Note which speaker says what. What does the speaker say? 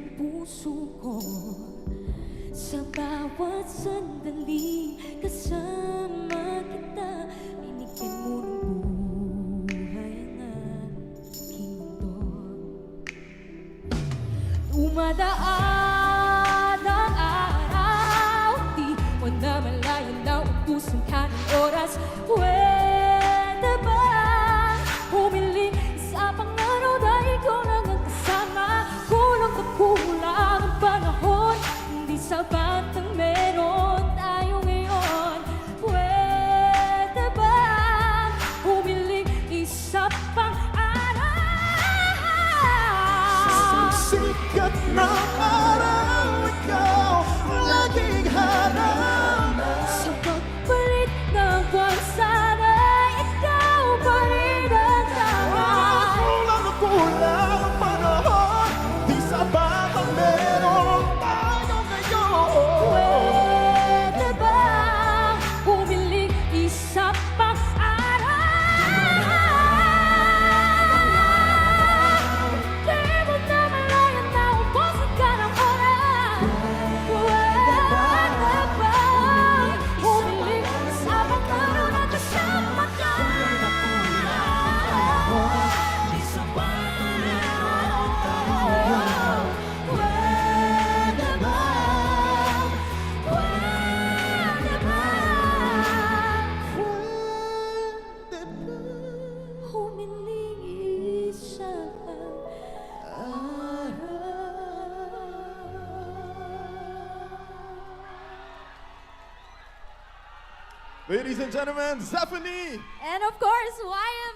Speaker 1: ng puso ko. Sa bawat sandali kasama kita, binigyan mo ng buhay ang aking mundo. Dumadaan ang araw, di mo na malayan na ubusin ka ng oras. Pwede ba humiling sa pang-araw dahil ko lang ang kasama? Kulang na kulang ang panahon, hindi sapat ang meron tayo ngayon. Pwede ba humiling isa pang araw?
Speaker 2: Sikat ng araw, ikaw laging harap.
Speaker 1: Sa pagpalit ng buwan, sana'y ikaw pa rin ang tama.
Speaker 2: Kulang na kulang ang panahon, di sapat ang meron tayo ngayon.
Speaker 1: Pwede ba humiling isa pang araw? Di mo na malayan na ubusin ka ng oras. Pwede ba humiling isa pang araw na kasama ka? Di sapat ang meron tayo. Pwede ba? Pwede ba? Humiling isa pang araw.
Speaker 2: Ladies and gentlemen, Zephanie!
Speaker 1: And of course, YM